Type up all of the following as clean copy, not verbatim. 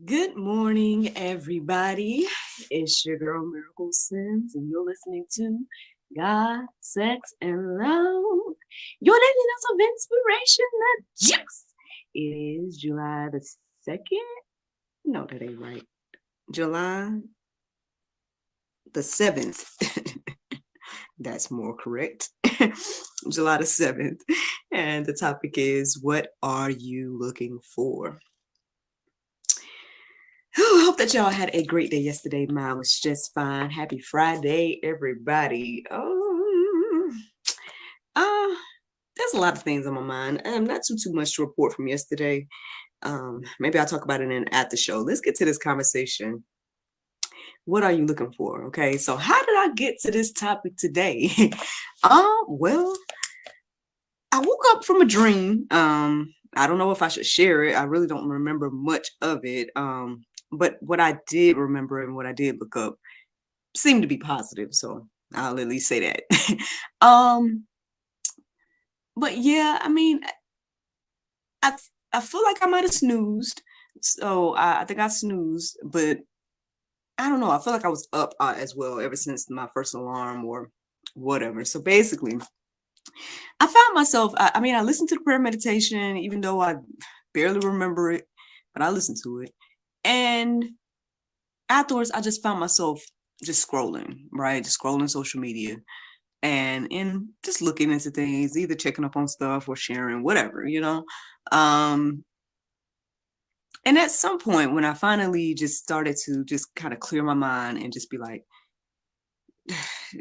Good morning, everybody. It's your girl Miracle Sims, and you're listening to God, Sex, and Love. Your daily dose of inspiration, the juice. It is July the 2nd. No, that ain't right. July the 7th. That's more correct. July the 7th. And the topic is, what are you looking for? I hope that y'all had a great day yesterday. Mine was just fine. Happy Friday, everybody. Uh, there's a lot of things on my mind. Not too much to report from yesterday. Maybe I'll talk about it in an after show. Let's get to this conversation. What are you looking for? Okay, so how did I get to this topic today? Well, I woke up from a dream. I don't know if I should share it. I really don't remember much of it. But what I did remember and what I did look up seemed to be positive, so I'll at least say that. um, but yeah, I mean, I I feel like I might have snoozed, so I think I snoozed, but I don't know. I feel like I was up as well ever since my first alarm or whatever. So basically, I found myself. I mean, I listened to the prayer meditation, even though I barely remember it, but I listened to it, and afterwards, I just found myself just scrolling, right? Just scrolling social media and in just looking into things, either checking up on stuff or sharing, whatever. Um, and at some point when I finally just started to just kind of clear my mind and just be like,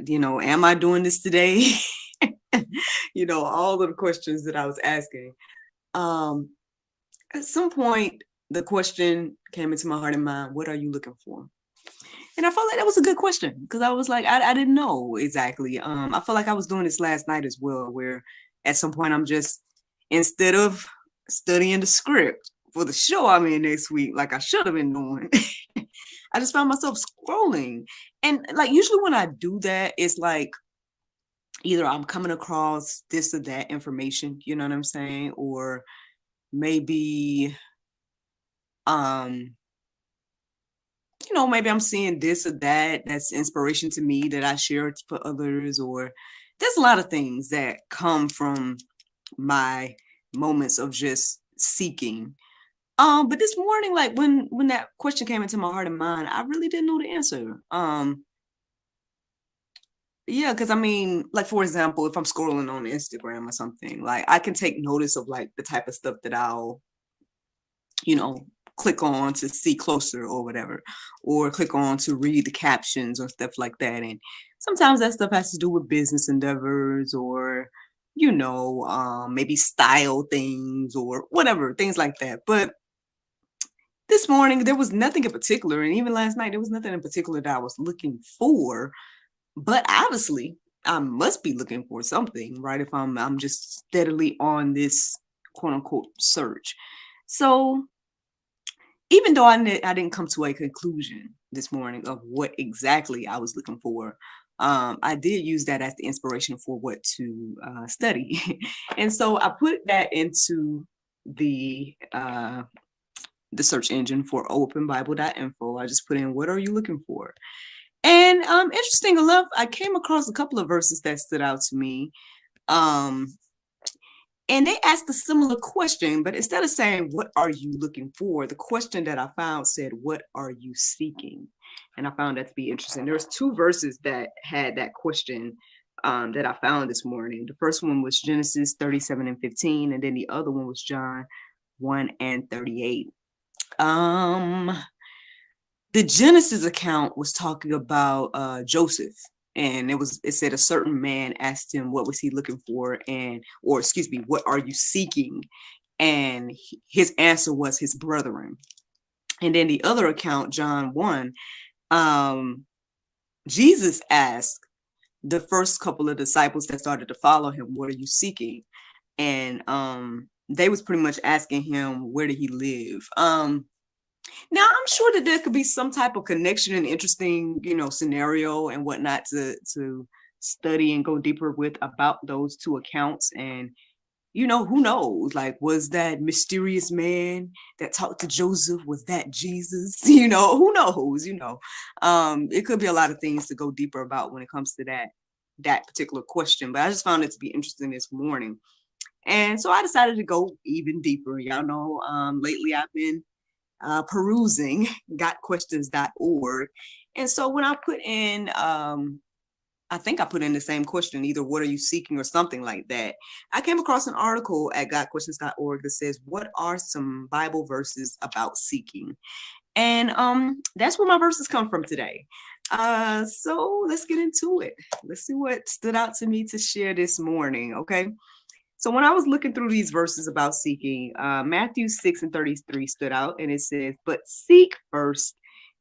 am I doing this today? All of the questions that I was asking. Um, at some point, the question came into my heart and mind, what are you looking for? And I felt like that was a good question because I was like, I didn't know exactly. I felt like I was doing this last night as well, where at some point I'm just, instead of studying the script for the show I'm in next week, like I should have been doing, I just found myself scrolling. And like usually when I do that, it's like either I'm coming across this or that information, you know what I'm saying? Or maybe um maybe I'm seeing this or that that's inspiration to me that I share it for others, or there's a lot of things that come from my moments of just seeking. But this morning, like when that question came into my heart and mind, I really didn't know the answer. Yeah, because I mean, like for example, if I'm scrolling on Instagram or something, like I can take notice of like the type of stuff that I'll you know, click on to see closer or whatever, or click on to read the captions or stuff like that. And sometimes that stuff has to do with business endeavors or, maybe style things or whatever, things like that. But this morning, there was nothing in particular. And even last night, there was nothing in particular that I was looking for. But obviously, I must be looking for something, right? If I'm just steadily on this quote unquote search. So even though I didn't come to a conclusion this morning of what exactly I was looking for, I did use that as the inspiration for what to study. And so I put that into the search engine for openbible.info. I just put in, what are you looking for? And interesting enough, I came across a couple of verses that stood out to me. Um, and they asked a similar question, but instead of saying, what are you looking for? The question that I found said, what are you seeking? And I found that to be interesting. There's two verses that had that question that I found this morning. The first one was Genesis 37:15, and then the other one was John 1:38. The Genesis account was talking about Joseph, and it said a certain man asked him what was he looking for, or excuse me, what are you seeking? And his answer was his brethren. And then the other account, John 1, Jesus asked the first couple of disciples that started to follow him, what are you seeking? And they was pretty much asking him, where did he live? Now I'm sure that there could be some type of connection and interesting, scenario and whatnot to study and go deeper with about those two accounts. And who knows? Like, was that mysterious man that talked to Joseph, was that Jesus? Who knows? It could be a lot of things to go deeper about when it comes to that particular question. But I just found it to be interesting this morning. And so I decided to go even deeper. Y'all know, lately I've been perusing gotquestions.org. And so when I put in, I think I put in the same question, either what are you seeking or something like that, I came across an article at gotquestions.org that says, what are some Bible verses about seeking? And that's where my verses come from today. So let's get into it. Let's see what stood out to me to share this morning. Okay. So when I was looking through these verses about seeking, Matthew 6:33 stood out, and it says, but seek first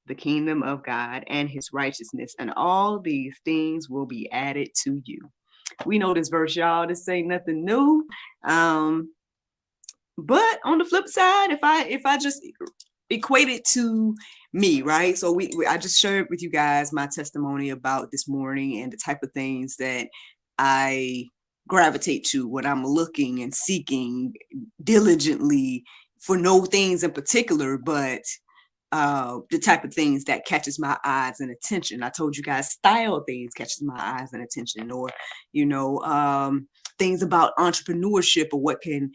the kingdom of God and his righteousness, and all these things will be added to you. We know this verse, y'all. This ain't nothing new. But on the flip side, if I just equate it to me, right? So I just shared with you guys my testimony about this morning and the type of things that I gravitate to when I'm looking and seeking diligently for no things in particular, but the type of things that catches my eyes and attention. I told you guys style things catches my eyes and attention, or things about entrepreneurship, or what can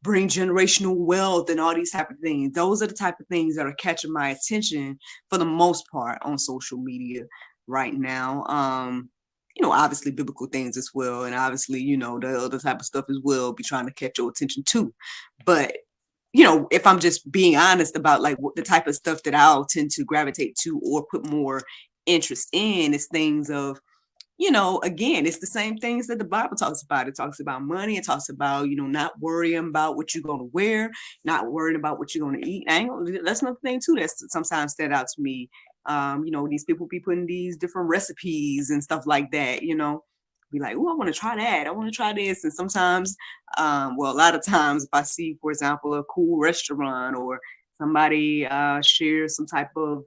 bring generational wealth and all these type of things. Those are the type of things that are catching my attention for the most part on social media right now. Obviously biblical things as well, and obviously the other type of stuff as well be trying to catch your attention too. But if I'm just being honest about like what the type of stuff that I'll tend to gravitate to or put more interest in, is things of, again, it's the same things that the Bible talks about. It talks about money. It talks about, not worrying about what you're going to wear, not worrying about what you're going to eat. That's another thing too that sometimes stand out to me. These people be putting these different recipes and stuff like that, be like, oh, I want to try that. I want to try this. And sometimes, a lot of times if I see, for example, a cool restaurant or somebody share some type of,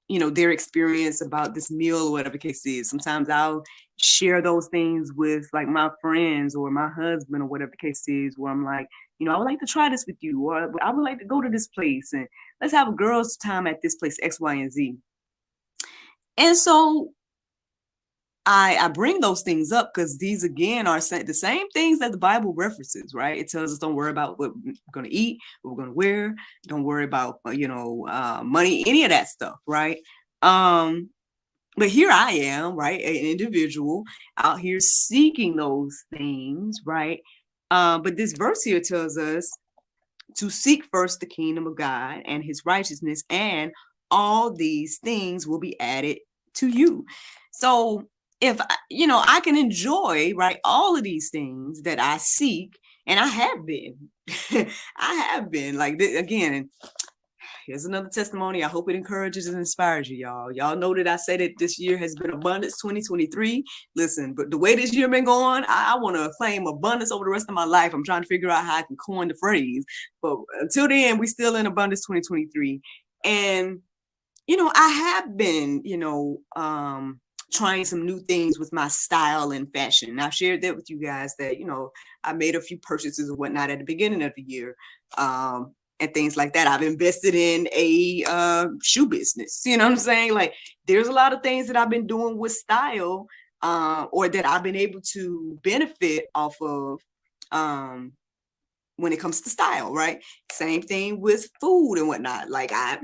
their experience about this meal or whatever the case is, sometimes I'll share those things with like my friends or my husband or whatever the case is, where I'm like, I would like to try this with you, or I would like to go to this place and let's have a girls' time at this place, X, Y, and Z. And so I bring those things up because these, again, are the same things that the Bible references, right? It tells us don't worry about what we're going to eat, what we're going to wear. Don't worry about, money, any of that stuff, right? But here I am, right? An individual out here seeking those things, right? But this verse here tells us to seek first the kingdom of God and his righteousness, and all these things will be added to you. So if I can enjoy, right, all of these things that I seek, and I have been, I have been like this, again. Here's another testimony. I hope it encourages and inspires you, y'all. Y'all know that I said that this year has been abundance 2023. Listen, but the way this year been going, I want to claim abundance over the rest of my life. I'm trying to figure out how I can coin the phrase. But until then, we still in abundance 2023. And, I have been, trying some new things with my style and fashion. And I've shared that with you guys that, I made a few purchases and whatnot at the beginning of the year. And things like that. I've invested in a shoe business. You know what I'm saying? Like, there's a lot of things that I've been doing with style, or that I've been able to benefit off of when it comes to style, right? Same thing with food and whatnot. Like I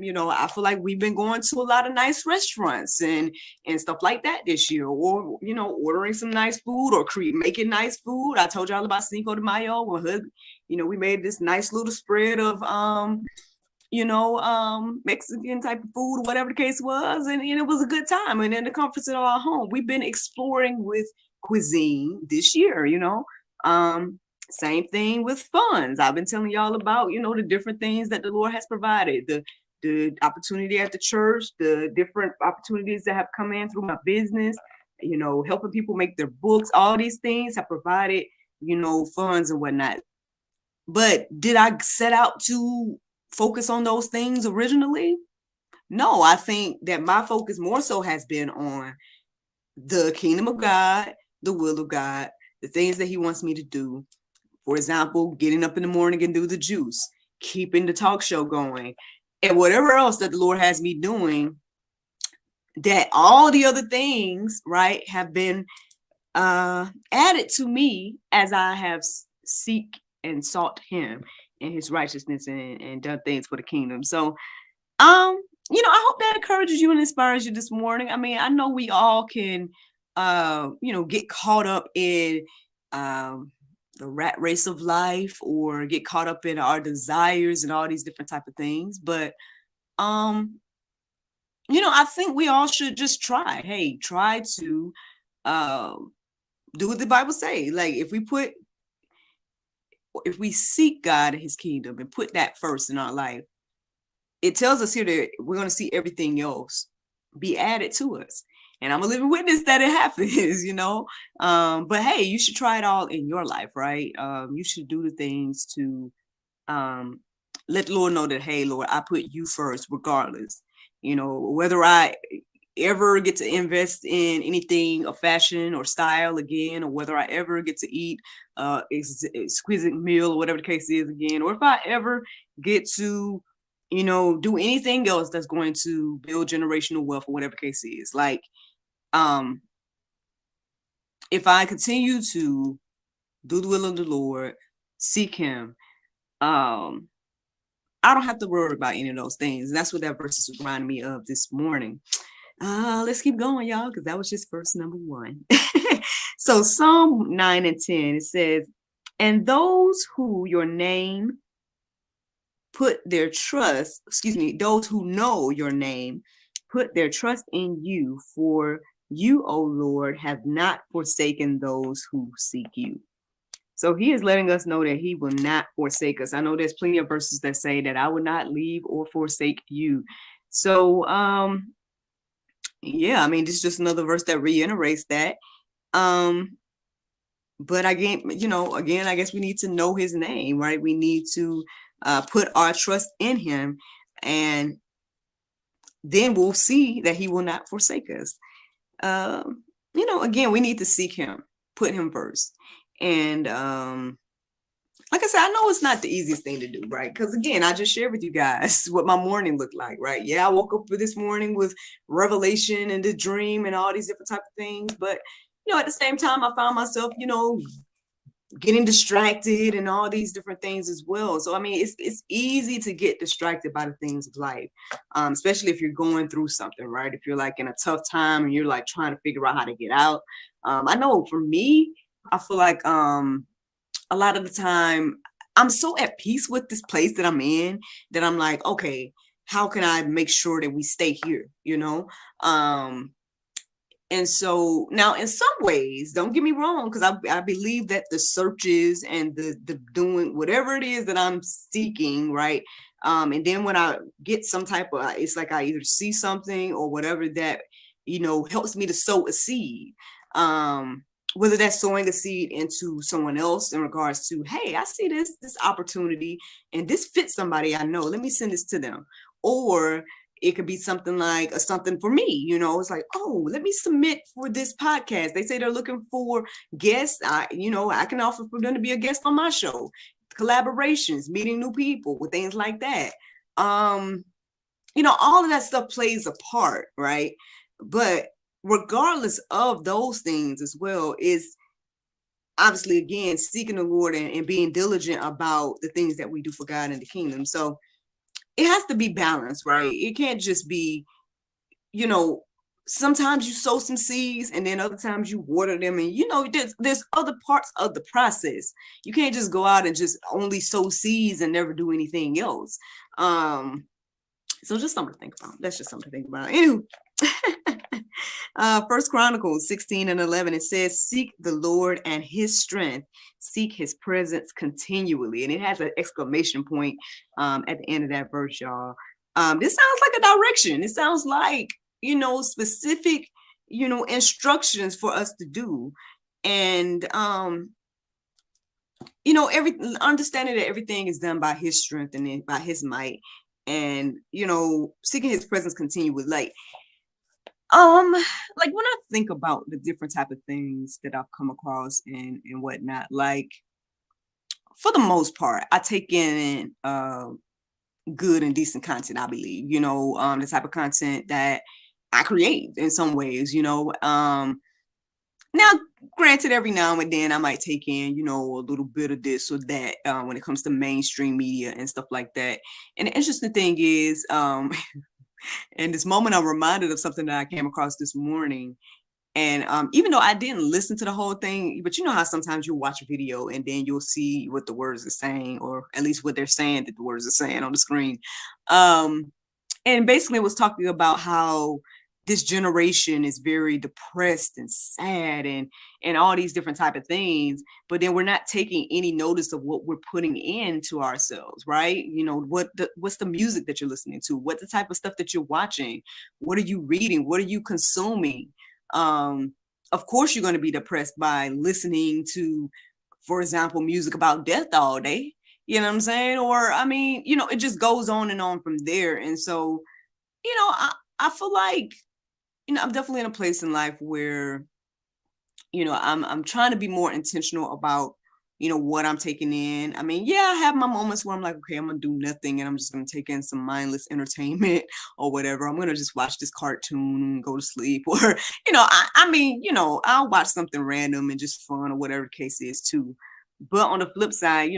feel like we've been going to a lot of nice restaurants and stuff like that this year, or ordering some nice food or making nice food. I told y'all about Cinco de Mayo. We made this nice little spread of Mexican type of food or whatever the case was, and it was a good time. And in the comforts of our home, we've been exploring with cuisine this year. Same thing with funds. I've been telling y'all about, the different things that the Lord has provided, the opportunity at the church, the different opportunities that have come in through my business, helping people make their books. All these things have provided, funds and whatnot. But did I set out to focus on those things originally? No, I think that my focus more so has been on the kingdom of God, the will of God, the things that he wants me to do, For example, getting up in the morning and do the juice, keeping the talk show going, and whatever else that the Lord has me doing, that all the other things, right, have been added to me as I have seek and sought him and his righteousness and done things for the kingdom. So I hope that encourages you and inspires you this morning. I mean, I know we all can get caught up in um the rat race of life, or get caught up in our desires and all these different type of things. But I think we all should just try. Hey, try to um do what the Bible say. Like, if we seek God and his kingdom and put that first in our life, it tells us here that we're going to see everything else be added to us. And I'm a living witness that it happens, But hey, you should try it all in your life, right? You should do the things to let the Lord know that, hey, Lord, I put you first, regardless. Whether I ever get to invest in anything of fashion or style again, or whether I ever get to eat exquisite meal or whatever the case is again, or if I ever get to do anything else that's going to build generational wealth or whatever the case is. Like, if I continue to do the will of the Lord, seek him, I don't have to worry about any of those things. And that's what that verse is reminding me of this morning. Let's keep going, y'all, because that was just verse number 1. So Psalm 9 and 10, it says, and those who your name put their trust, those who know your name, put their trust in you, for you, O Lord, have not forsaken those who seek you. So he is letting us know that he will not forsake us. I know there's plenty of verses that say that I will not leave or forsake you. So, yeah, I mean, this is just another verse that reiterates that. But again, I guess we need to know his name, right? We need to put our trust in him, and then we'll see that he will not forsake us. Again, we need to seek him, put him first. And like I said, I know it's not the easiest thing to do, right? Because again, I just shared with you guys what my morning looked like, right? Yeah, I woke up this morning with revelation and the dream and all these different type of things. But, at the same time, I found myself, getting distracted and all these different things as well. So, I mean, it's easy to get distracted by the things of life, especially if you're going through something, right? If you're like in a tough time and you're like trying to figure out how to get out. I know for me, I feel like a lot of the time I'm so at peace with this place that I'm in that I'm like, okay, how can I make sure that we stay here, And so now in some ways, don't get me wrong, because I believe that the searches and the doing whatever it is that I'm seeking, right? And then when I get some type of, it's like I either see something or whatever that, helps me to sow a seed. Whether that's sowing a seed into someone else in regards to, hey, I see this opportunity and this fits somebody I know. Let me send this to them. Or it could be something like something for me, it's like, oh, let me submit for this podcast. They say they're looking for guests. I can offer for them to be a guest on my show, collaborations, meeting new people with things like that. All of that stuff plays a part, right? But regardless of those things as well, is obviously, again, seeking the Lord and being diligent about the things that we do for God and the kingdom. So it has to be balanced, right? It can't just be, sometimes you sow some seeds and then other times you water them, and there's other parts of the process. You can't just go out and just only sow seeds and never do anything else. So just something to think about. That's just something to think about. Anyway, First Chronicles 16 and 11, it says, seek the Lord and his strength, seek his presence continually. And it has an exclamation point at the end of that verse, y'all. This sounds like a direction. It sounds like, specific, instructions for us to do. And, understanding that everything is done by his strength and by his might. And, seeking his presence continually. Like when I think about the different type of things that I've come across and whatnot, like for the most part, I take in good and decent content, I believe, the type of content that I create in some ways, now, granted, every now and then I might take in, a little bit of this or that when it comes to mainstream media and stuff like that. And the interesting thing is, in this moment, I'm reminded of something that I came across this morning. And even though I didn't listen to the whole thing, but you know how sometimes you watch a video and then you'll see what the words are saying, or at least what they're saying that the words are saying on the screen. And basically it was talking about how this generation is very depressed and sad and all these different type of things, but then we're not taking any notice of what we're putting into ourselves, right? What's the music that you're listening to, what the type of stuff that you're watching, what are you reading, what are you consuming? Of course you're going to be depressed by listening to, for example, music about death all day. You know what I'm saying? Or, I mean, it just goes on and on from there. And so, I feel like, I'm definitely in a place in life where, I'm trying to be more intentional about, what I'm taking in. I mean, yeah, I have my moments where I'm like, okay, I'm going to do nothing and I'm just going to take in some mindless entertainment or whatever. I'm going to just watch this cartoon and go to sleep. Or, I'll watch something random and just fun or whatever the case is too. But on the flip side,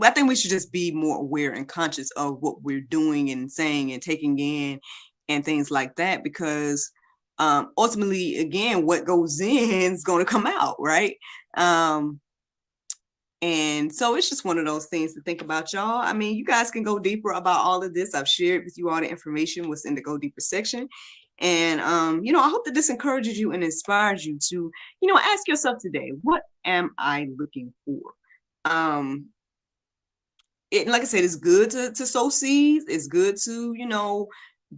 I think we should just be more aware and conscious of what we're doing and saying and taking in and things like that, because ultimately, again, what goes in is going to come out, right? And so it's just one of those things to think about, y'all. I mean, you guys can go deeper about all of this. I've shared with you all the information what's in the Go Deeper section. And, I hope that this encourages you and inspires you to, ask yourself today, what am I looking for? Like I said, it's good to sow seeds. It's good to,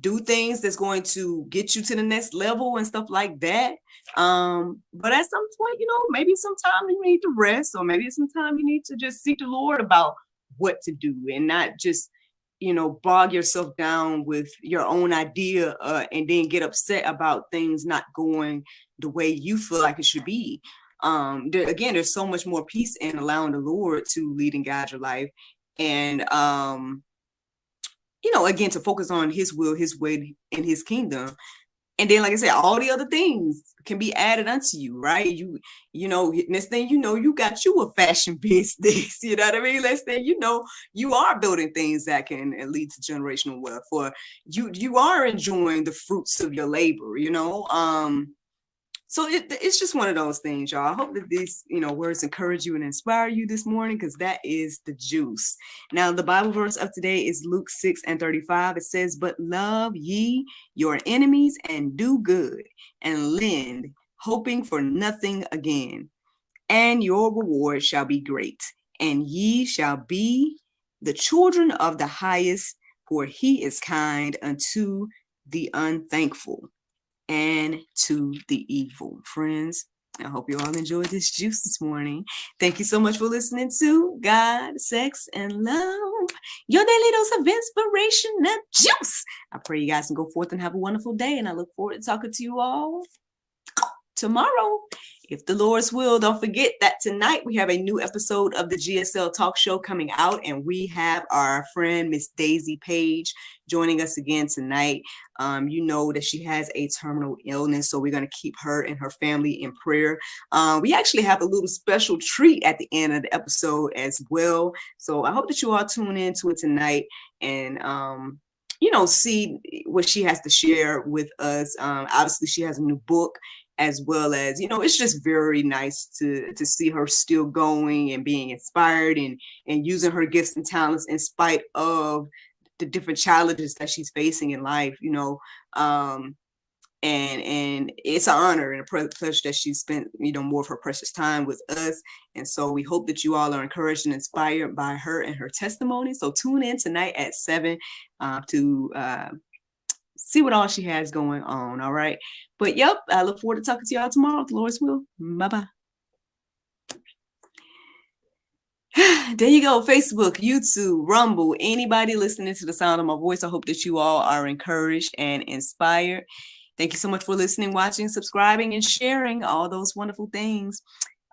do things that's going to get you to the next level and stuff like that. But at some point, maybe sometime you need to rest, or maybe sometime you need to just seek the Lord about what to do and not just, bog yourself down with your own idea and then get upset about things not going the way you feel like it should be. Again, there's so much more peace in allowing the Lord to lead and guide your life. And again, to focus on his will, his way, and his kingdom. And then, like I said, all the other things can be added unto you, right? Next thing you got you a fashion business. You know what I mean? Next thing you are building things that can lead to generational wealth, or you are enjoying the fruits of your labor, So it's just one of those things, y'all. I hope that these, words encourage you and inspire you this morning, because that is the juice. Now, the Bible verse of today is Luke 6:35. It says, "But love ye your enemies and do good and lend, hoping for nothing again. And your reward shall be great, and ye shall be the children of the highest, for he is kind unto the unthankful and to the evil." Friends, I hope you all enjoyed this juice this morning. Thank you so much for listening to God, Sex, and Love, your daily dose of inspiration and juice. I pray you guys can go forth and have a wonderful day, and I look forward to talking to you all tomorrow, if the Lord's will. Don't forget that tonight we have a new episode of the GSL Talk Show coming out, and we have our friend Miss Daisy Page joining us again tonight. You know that she has a terminal illness, so we're going to keep her and her family in prayer. We actually have a little special treat at the end of the episode as well, so I hope that you all tune into it tonight and see what she has to share with us. Obviously, she has a new book, as well as, it's just very nice to see her still going and being inspired and using her gifts and talents in spite of the different challenges that she's facing in life, and it's an honor and a pleasure that she spent, more of her precious time with us. And so we hope that you all are encouraged and inspired by her and her testimony. So tune in tonight at 7 to see what all she has going on. All right. But yep, I look forward to talking to y'all tomorrow, if the Lord's will. Bye-bye. There you go. Facebook, YouTube, Rumble, anybody listening to the sound of my voice. I hope that you all are encouraged and inspired. Thank you so much for listening, watching, subscribing, and sharing all those wonderful things.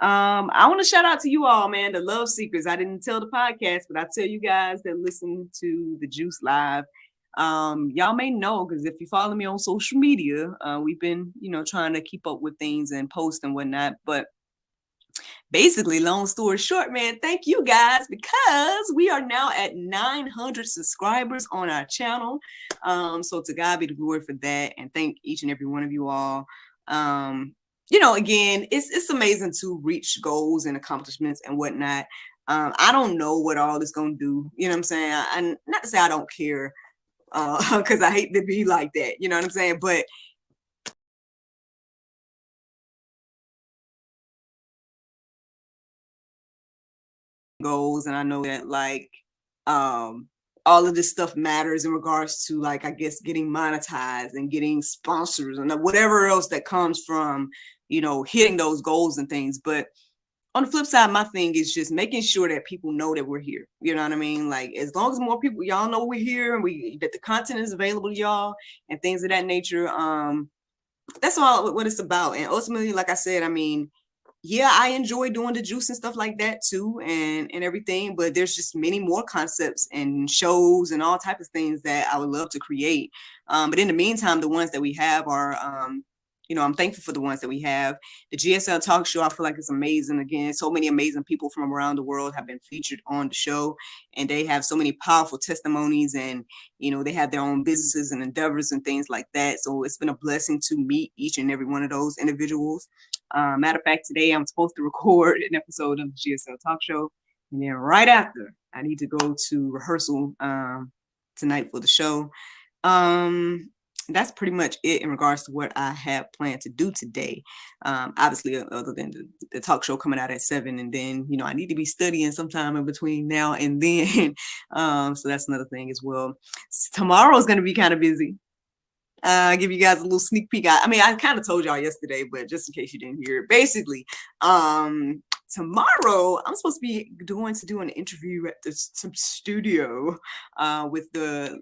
I want to shout out to you all, man, the love secrets. I didn't tell the podcast, but I tell you guys that listen to the Juice Live. Y'all may know because if you follow me on social media, we've been, trying to keep up with things and post and whatnot. But basically, long story short, man, thank you guys because we are now at 900 subscribers on our channel. So to God be the glory for that, and thank each and every one of you all. Again, it's amazing to reach goals and accomplishments and whatnot. I don't know what all it's gonna do. You know what I'm saying? I not to say I don't care, because I hate to be like that. You know what I'm saying? But goals, and I know that all of this stuff matters in regards to, like, I guess getting monetized and getting sponsors and whatever else that comes from hitting those goals and things. But on the flip side, my thing is just making sure that people know that we're here. You know what I mean? Like, as long as more people, y'all know we're here and that the content is available to y'all and things of that nature. That's all what it's about. And ultimately, like I said, I mean, yeah, I enjoy doing the juice and stuff like that too, and everything. But there's just many more concepts and shows and all types of things that I would love to create. But in the meantime, the ones that we have are, I'm thankful for the ones that we have. The GSL Talk Show, I feel like it's amazing. Again, so many amazing people from around the world have been featured on the show, and they have so many powerful testimonies, and they have their own businesses and endeavors and things like that. So it's been a blessing to meet each and every one of those individuals. Matter of fact, today I'm supposed to record an episode of the GSL Talk Show, and then right after, I need to go to rehearsal tonight for the show. That's pretty much it in regards to what I have planned to do today. Obviously, other than the talk show coming out at 7, and then I need to be studying sometime in between now and then. So that's another thing as well. Tomorrow is going to be kind of busy. Give you guys a little sneak peek. I mean, I kind of told y'all yesterday, but just in case you didn't hear it, basically, tomorrow I'm supposed to be do an interview at the studio with the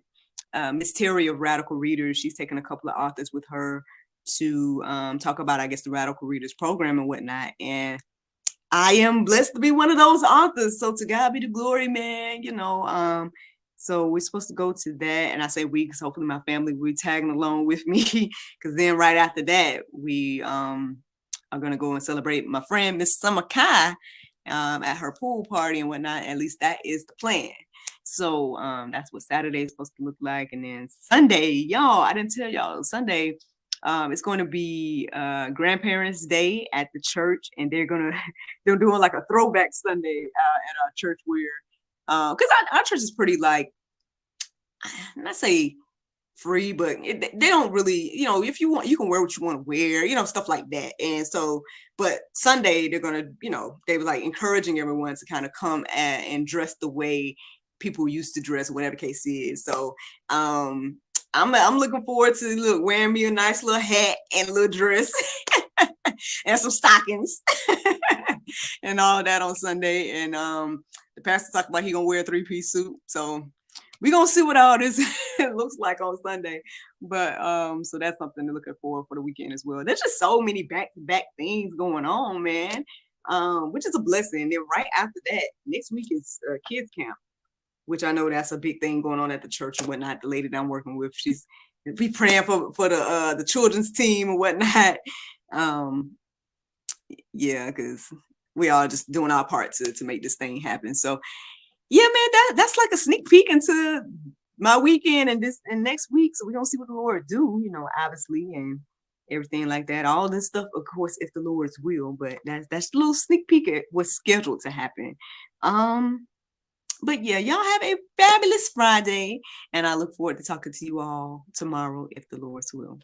Miss Terry of Radical Readers. She's taking a couple of authors with her to talk about, I guess, the Radical Readers program and whatnot. And I am blessed to be one of those authors. So to God be the glory, man. So we're supposed to go to that, and I say we because hopefully my family will be tagging along with me. Because then right after that, we are gonna go and celebrate my friend Miss Summer Kai at her pool party and whatnot. At least that is the plan. So that's what Saturday is supposed to look like, and then Sunday, y'all. I didn't tell y'all Sunday. It's going to be Grandparents' Day at the church, and they're doing like a throwback Sunday at our church where. Because our church is pretty, like, not say free, but they don't really, if you want, you can wear what you want to wear, stuff like that. And so, but Sunday they're gonna, they were like encouraging everyone to kind of come and dress the way people used to dress, whatever the case is. So, I'm looking forward to wearing me a nice little hat and a little dress and some stockings and all that on Sunday. And the pastor talked about he gonna wear a 3-piece suit. So we're gonna see what all this looks like on Sunday. But so that's something to look for the weekend as well. There's just so many back-to-back things going on, man. Which is a blessing. And then right after that, next week is kids camp, which I know that's a big thing going on at the church and whatnot. The lady that I'm working with, she's be praying for the children's team and whatnot. Yeah, because we are just doing our part to make this thing happen. So yeah, man, that's like a sneak peek into my weekend and next week. So we're gonna see what the Lord do, obviously, and everything like that. All this stuff, of course, if the Lord's will, but that's a little sneak peek at what's scheduled to happen. But yeah, y'all have a fabulous Friday, and I look forward to talking to you all tomorrow if the Lord's will.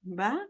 Bye.